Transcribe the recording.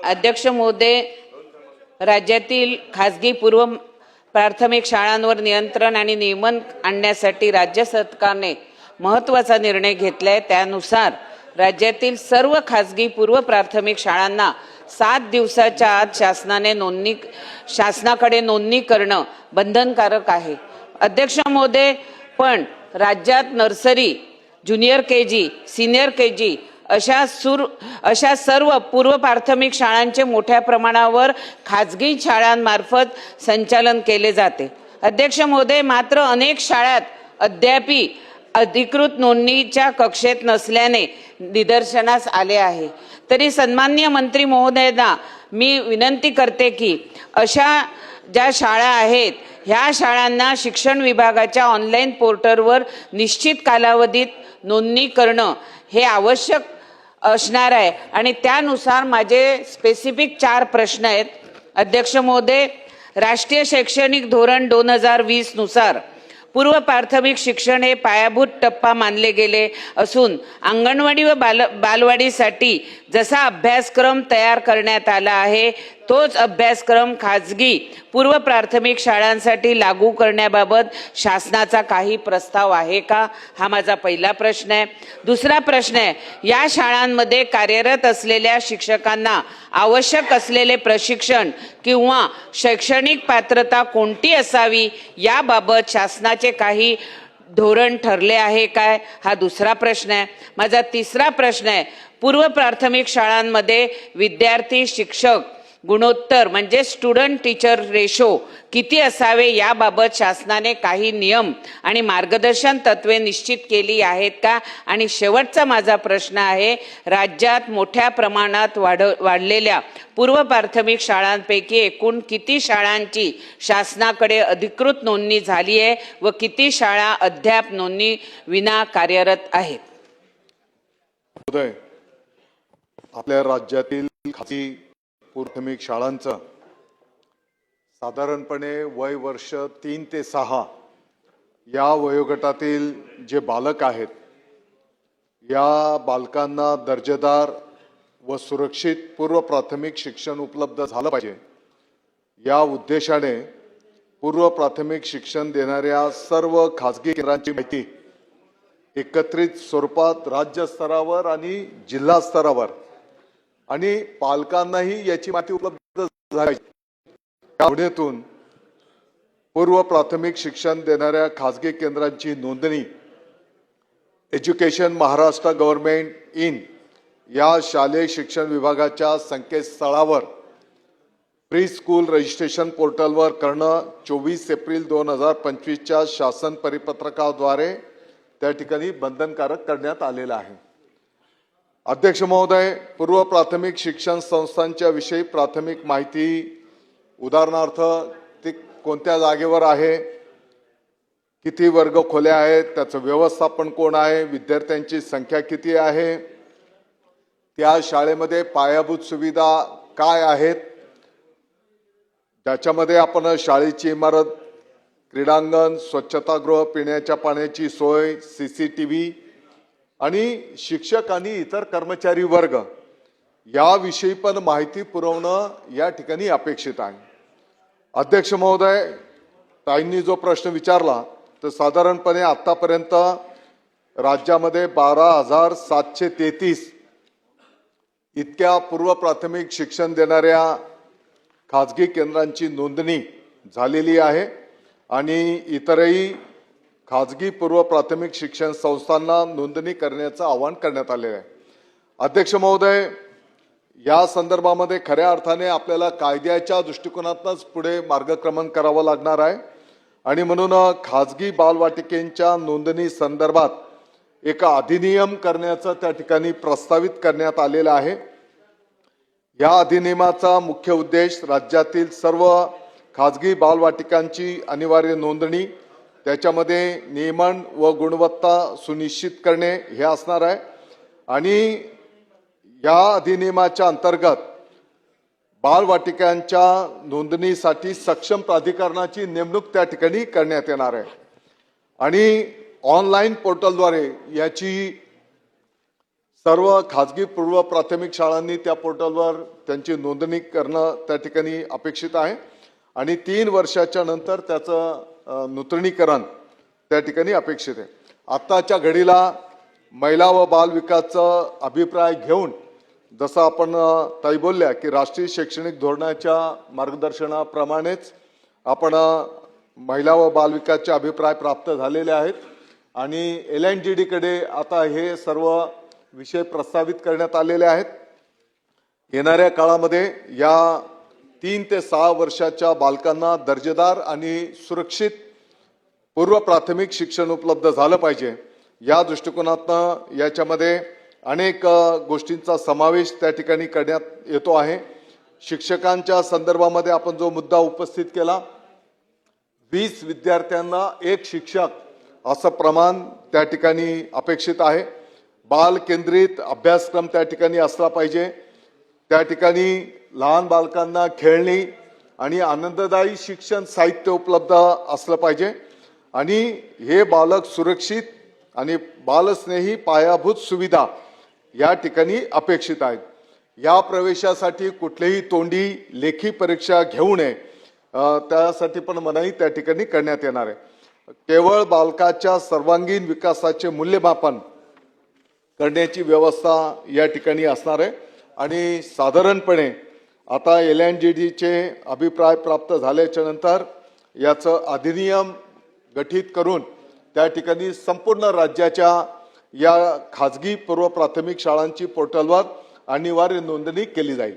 अध्यक्ष महोदय, राज्यातील खासगी पूर्व प्राथमिक शाळांवर नियंत्रण आणि नियमन आणण्यासाठी राज्य सरकारने महत्त्वाचा निर्णय घेतलाय। त्यानुसार राज्यातील सर्व खासगी पूर्व प्राथमिक शाळांना 7 दिवसाच्या आत शासनाकडे नोंदणी करणं बंधनकारक आहे। अध्यक्ष महोदय, पण राज्यात nursery, junior KG, senior KG अशा सर्व पूर्व प्राथमिक शाळांचे मोठ्या प्रमाणावर खाजगी शाळांमार्फत संचालन केले जाते। अध्यक्ष महोदय, मात्र अनेक शाळात अद्यापी अधिकृत नोंदणीच्या कक्षेत नसल्याने निदर्शनास आले आहे। तरी सन्माननीय मंत्री महोदयांना मी विनंती करते की अशा ज्या शाळा आहेत ह्या शाळांना शिक्षण विभागाच्या ऑनलाईन पोर्टलवर निश्चित कालावधीत नोंदणी करणं हे आवश्यक असणार आहे आणि त्यानुसार माझे स्पेसिफिक 4 प्रश्न आहेत। अध्यक्ष महोदय, राष्ट्रीय शैक्षणिक धोरण 2020 नुसार पूर्व प्राथमिक शिक्षण हे पायाभूत टप्पा मानले गेले असून अंगणवाडी व बालवाडीसाठी जसा अभ्यासक्रम तयार करण्यात आला आहे तोच अभ्यासक्रम खाजगी पूर्व प्राथमिक शाळांसाठी लागू करण्याबाबत शासनाचा काही प्रस्ताव आहे का, हा माझा पहिला प्रश्न आहे। दुसरा प्रश्न आहे, या शाळांमध्ये कार्यरत असलेल्या शिक्षकांना आवश्यक असलेले प्रशिक्षण किंवा शैक्षणिक पात्रता कोणती असावी याबाबत शासनाचे काही धोरण ठरले आहे काय, हा दुसरा प्रश्न आहे। माझा तिसरा प्रश्न आहे, पूर्व प्राथमिक शाळांमध्ये विद्यार्थी शिक्षक गुणोत्तर म्हणजे स्टुडंट टीचर रेशो किती असावे याबाबत शासनाने काही नियम आणि मार्गदर्शन तत्वे निश्चित केली आहेत का। आणि शेवटचा माझा प्रश्न आहे, राज्यात मोठ्या प्रमाणात वाढलेल्या पूर्व प्राथमिक शाळांपैकी एकूण किती शाळांची शासनाकडे अधिकृत नोंदणी झाली आहे व किती शाळा अद्याप नोंदणी विना कार्यरत आहेत। आपल्या राज्यातील खाजगी प्राथमिक शाळांचं साधारणपणे वय वर्ष 3 ते 6 या वयोगटातील जे बालक आहेत या बालकांना दर्जेदार व सुरक्षित पूर्व प्राथमिक शिक्षण उपलब्ध झालं पाहिजे या उद्देशाने पूर्व प्राथमिक शिक्षण देणाऱ्या सर्व खाजगी केंद्रांची माहिती एकत्रित स्वरूपात राज्य स्तरावर आणि जिल्हा स्तरावर आणि पालकांनाही याची माहिती उपलब्ध झाली यातून पूर्व प्राथमिक शिक्षण देणाऱ्या खाजगी केंद्रांची नोंदणी एज्युकेशन महाराष्ट्र गव्हर्नमेंट इन या शालेय शिक्षण विभागाच्या संकेतस्थळावर प्री स्कूल रजिस्ट्रेशन पोर्टलवर करणं 24 एप्रिल 2025 च्या शासन परिपत्रकाद्वारे त्या ठिकाणी बंधनकारक करण्यात आलेलं आहे। अध्यक्ष महोदय, पूर्व प्राथमिक शिक्षण संस्थांच्या विषयी प्राथमिक माहिती उदाहरणार्थ ती कोणत्या जागेवर आहे, किती वर्ग खोल्या आहेत, त्याचं व्यवस्थापन कोण आहे, विद्यार्थ्यांची संख्या किती आहे, त्या शाळेमध्ये पायाभूत सुविधा काय आहेत, ज्याच्यामध्ये आपण शाळेची इमारत, क्रीडांगण, स्वच्छतागृह, पिण्याच्या पाण्याची सोय, CCTV आणि शिक्षक आणि इतर कर्मचारी वर्ग याविषयी पण माहिती पुरवणं या ठिकाणी अपेक्षित आहे। अध्यक्ष महोदय, ताईंनी जो प्रश्न विचारला तर साधारणपणे आतापर्यंत राज्यामध्ये 12,733 इतक्या पूर्व प्राथमिक शिक्षण देणाऱ्या खाजगी केंद्रांची नोंदणी झालेली आहे आणि इतरही खाजगी पूर्व प्राथमिक शिक्षण संस्थांना नोंदणी करण्याचं आवाहन करण्यात आले आहे। अध्यक्ष महोदय, या संदर्भामध्ये खऱ्या अर्थाने आपल्याला कायद्याच्या दृष्टिकोनातूनच पुढे मार्गक्रमण करावं लागणार आहे आणि म्हणून खाजगी बालवाटिकेंच्या नोंदणी संदर्भात एक अधिनियम करण्याचं त्या ठिकाणी प्रस्तावित करण्यात आलेलं आहे। या अधिनियमाचा मुख्य उद्देश राज्यातील सर्व खाजगी बालवाटिकांची अनिवार्य नोंदणी, त्याच्यामध्ये नियमन व गुणवत्ता सुनिश्चित करणे हे असणार आहे आणि या अधिनियमाच्या अंतर्गत बालवाटिकांच्या नोंदणीसाठी सक्षम प्राधिकरणाची नेमणूक त्या ठिकाणी करण्यात येणार आहे आणि ऑनलाईन पोर्टलद्वारे याची सर्व खाजगी पूर्व प्राथमिक शाळांनी त्या पोर्टलवर त्यांची नोंदणी करणं त्या ठिकाणी अपेक्षित आहे आणि 3 वर्षाच्या नंतर त्याचं नूतनीकरण त्या ठिकाणी अपेक्षित आहे. आत्ताच्या घडीला महिला व बाल विकासचा अभिप्राय घेऊन जसं आपण ताई बोलल्या की राष्ट्रीय शैक्षणिक धोरणाच्या मार्गदर्शनाप्रमाणेच आपण महिला व बाल विकासचे अभिप्राय प्राप्त झालेले आहेत आणि LNGD कडे आता हे सर्व विषय प्रस्तावित करण्यात आलेले आहेत. येणाऱ्या काळामध्ये या 3 ते 6 वर्षाच्या बालकांना दर्जेदार आणि सुरक्षित पूर्व प्राथमिक शिक्षण उपलब्ध झालं पाहिजे या दृष्टिकोनातून याच्यामध्ये अनेक गोष्टींचा समावेश त्या ठिकाणी करण्यात येतो आहे. शिक्षकांच्या संदर्भामध्ये आपण जो मुद्दा उपस्थित केला 20 विद्यार्थ्यांना 1 शिक्षक असं प्रमाण त्या ठिकाणी अपेक्षित आहे. बाल केंद्रित अभ्यासक्रम त्या ठिकाणी असला पाहिजे. त्या ठिकाणी लहान बालकांना खेळणी आणि आनंददायी शिक्षण साहित्य उपलब्ध असलं पाहिजे आणि हे बालक सुरक्षित आणि बालस्नेही पायाभूत सुविधा या ठिकाणी अपेक्षित आहेत. या प्रवेशासाठी कुठलीही तोंडी लेखी परीक्षा घेऊ नये त्यासाठी पण मनाई त्या ठिकाणी करण्यात येणार आहे. केवळ बालकाच्या सर्वांगीण विकासाचे मूल्यमापन करण्याची व्यवस्था या ठिकाणी असणार आहे आणि साधारणपणे आता LNGDचे अभिप्राय प्राप्त झाल्याच्या नंतर याचं अधिनियम गठीत करून त्या ठिकाणी संपूर्ण राज्याच्या या खाजगी पूर्व प्राथमिक शाळांची पोर्टलवर अनिवार्य नोंदणी केली जाईल.